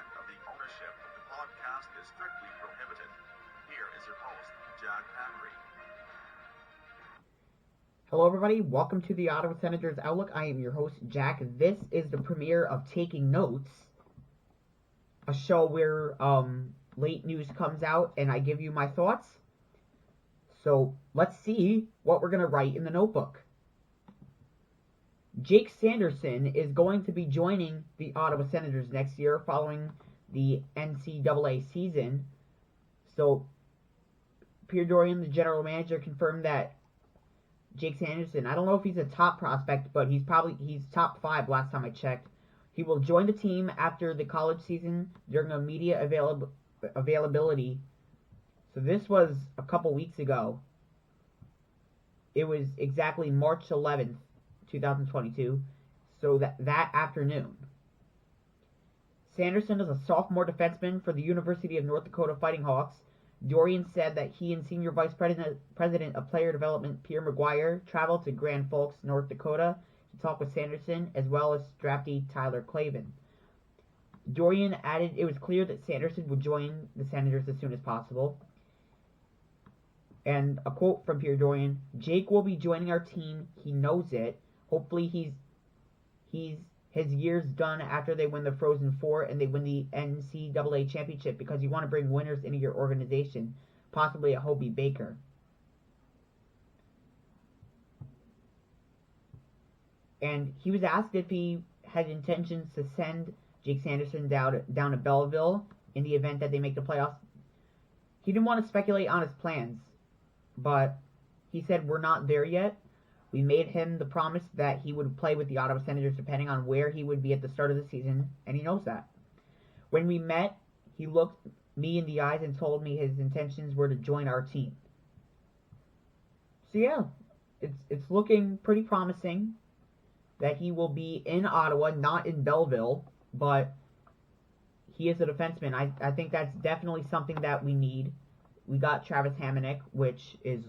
consent of the ownership. The podcast is strictly prohibited. Here is your host, Jack Henry. Hello, everybody. Welcome to the Ottawa Senators Outlook. I am your host, Jack. This is the premiere of Taking Notes, a show where late news comes out and I give you my thoughts. So let's see what we're going to write in the notebook. Jake Sanderson is going to be joining the Ottawa Senators next year following the NCAA season. So Pierre Dorion, the general manager, confirmed that Jake Sanderson, I don't know if he's a top prospect, but he's top 5 last time I checked. He will join the team after the college season during a media availability. So this was a couple weeks ago. It was exactly March 11th, 2022. So that afternoon. Sanderson is a sophomore defenseman for the University of North Dakota Fighting Hawks. Dorion said that he and Senior Vice President of Player Development Pierre McGuire traveled to Grand Forks, North Dakota to talk with Sanderson, as well as draftee Tyler Clavin. Dorion added it was clear that Sanderson would join the Senators as soon as possible. And a quote from Pierre Dorion, "Jake will be joining our team. He knows it. Hopefully he's his year's done after they win the Frozen Four and they win the NCAA championship because you want to bring winners into your organization, possibly a Hobey Baker." And he was asked if he had intentions to send Jake Sanderson down to Belleville in the event that they make the playoffs. He didn't want to speculate on his plans, but he said, "We're not there yet. We made him the promise that he would play with the Ottawa Senators depending on where he would be at the start of the season, and he knows that. When we met, he looked me in the eyes and told me his intentions were to join our team." So yeah, it's looking pretty promising that he will be in Ottawa, not in Belleville, but he is a defenseman. I think that's definitely something that we need. We got Travis Hamonic, which is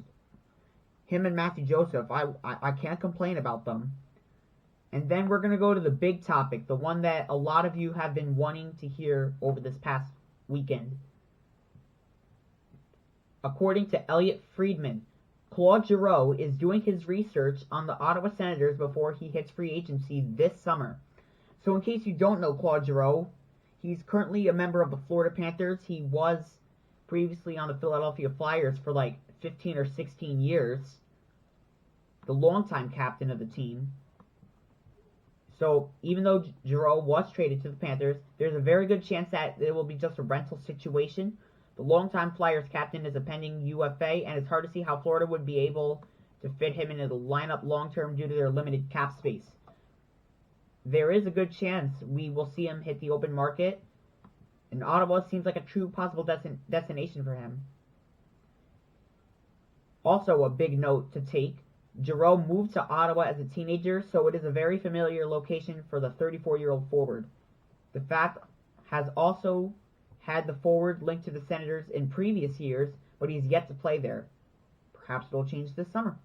him and Matthew Joseph. I can't complain about them. And then we're going to go to the big topic, the one that a lot of you have been wanting to hear over this past weekend. According to Elliot Friedman, Claude Giroux is doing his research on the Ottawa Senators before he hits free agency this summer. So in case you don't know Claude Giroux, he's currently a member of the Florida Panthers. He was previously on the Philadelphia Flyers for like 15 or 16 years. The longtime captain of the team. So even though Giroux was traded to the Panthers, there's a very good chance that it will be just a rental situation. The longtime Flyers captain is a pending UFA, and it's hard to see how Florida would be able to fit him into the lineup long-term due to their limited cap space. There is a good chance we will see him hit the open market, and Ottawa seems like a true possible destination for him. Also, a big note to take, Giroux moved to Ottawa as a teenager, so it is a very familiar location for the 34-year-old forward. The fact has also had the forward linked to the Senators in previous years, but he's yet to play there. Perhaps it'll change this summer.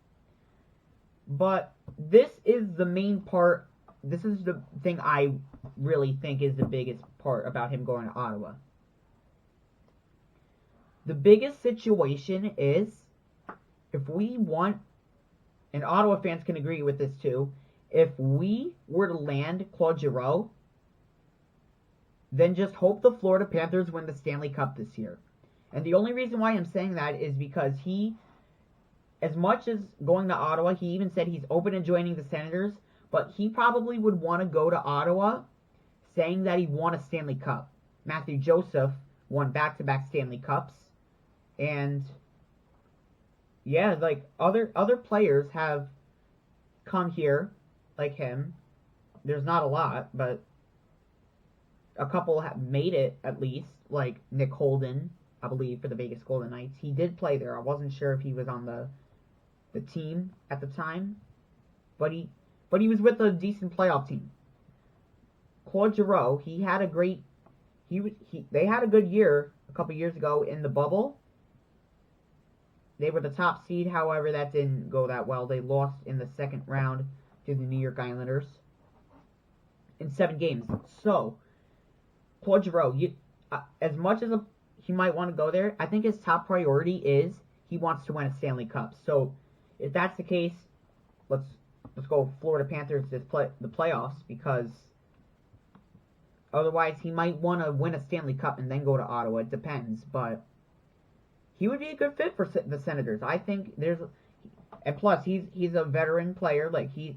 But this is the main part. This is the thing I really think is the biggest part about him going to Ottawa. The biggest situation is, if we want, and Ottawa fans can agree with this too, if we were to land Claude Giroux, then just hope the Florida Panthers win the Stanley Cup this year. And the only reason why I'm saying that is because he, as much as going to Ottawa, he even said he's open to joining the Senators, but he probably would want to go to Ottawa saying that he won a Stanley Cup. Matthew Joseph won back-to-back Stanley Cups, and yeah, like other players have come here like him. There's not a lot, but a couple have made it at least, like Nick Holden, I believe, for the Vegas Golden Knights. He did play there. I wasn't sure if he was on the team at the time, but he was with a decent playoff team. Claude Giroux, they had a good year a couple years ago in the bubble. They were the top seed, however, that didn't go that well. They lost in the second round to the New York Islanders in 7 games. So, Claude Giroux, as much as he might want to go there, I think his top priority is he wants to win a Stanley Cup. So if that's the case, let's go Florida Panthers the playoffs, because otherwise he might want to win a Stanley Cup and then go to Ottawa. It depends, but he would be a good fit for the Senators. I think and plus he's a veteran player. Like he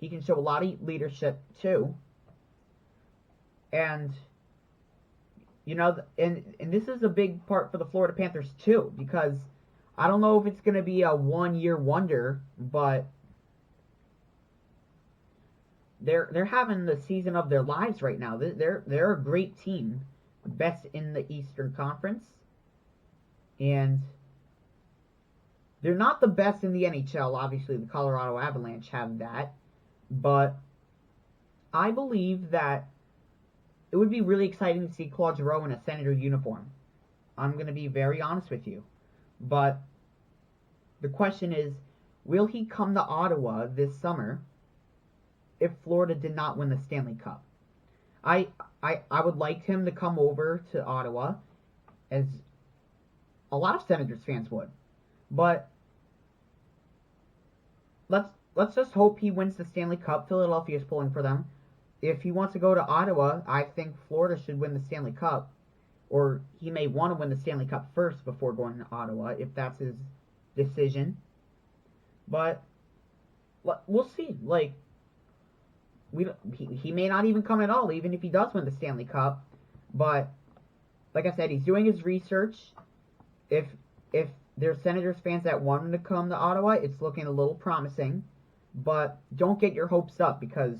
can show a lot of leadership too. And you know, and this is a big part for the Florida Panthers too, because I don't know if it's going to be a 1-year wonder, but they're having the season of their lives right now. They're a great team, best in the Eastern Conference, and they're not the best in the NHL. Obviously, the Colorado Avalanche have that, but I believe that it would be really exciting to see Claude Giroux in a Senator uniform. I'm going to be very honest with you. But the question is, will he come to Ottawa this summer if Florida did not win the Stanley Cup? I would like him to come over to Ottawa, as a lot of Senators fans would. But let's just hope he wins the Stanley Cup. Philadelphia's pulling for them. If he wants to go to Ottawa, I think Florida should win the Stanley Cup. Or he may want to win the Stanley Cup first before going to Ottawa, if that's his decision. But we'll see. Like, he may not even come at all, even if he does win the Stanley Cup. But like I said, he's doing his research. If there's Senators fans that want him to come to Ottawa, it's looking a little promising. But don't get your hopes up, because,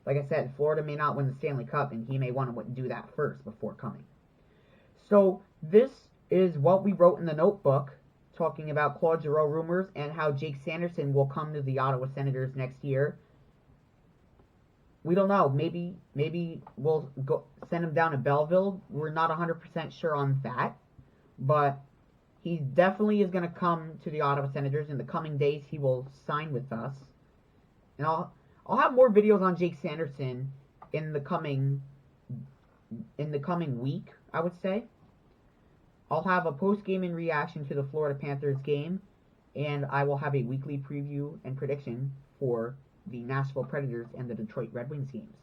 like I said, Florida may not win the Stanley Cup, and he may want to do that first before coming. So this is what we wrote in the notebook, talking about Claude Giroux rumors and how Jake Sanderson will come to the Ottawa Senators next year. We don't know. Maybe we'll go send him down to Belleville. We're not 100% sure on that, but he definitely is going to come to the Ottawa Senators. In the coming days, he will sign with us, and I'll have more videos on Jake Sanderson in the coming week, I would say. I'll have a post-game reaction to the Florida Panthers game, and I will have a weekly preview and prediction for the Nashville Predators and the Detroit Red Wings games.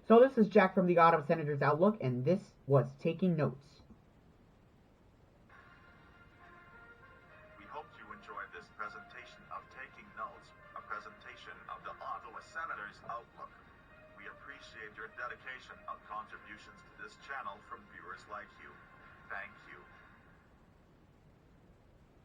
So this is Jack from the Ottawa Senators Outlook, and this was Taking Notes. We hope you enjoyed this presentation of Taking Notes, a presentation of the Ottawa Senators Outlook. We appreciate your dedication of contributions to this channel from viewers like you. Thank you.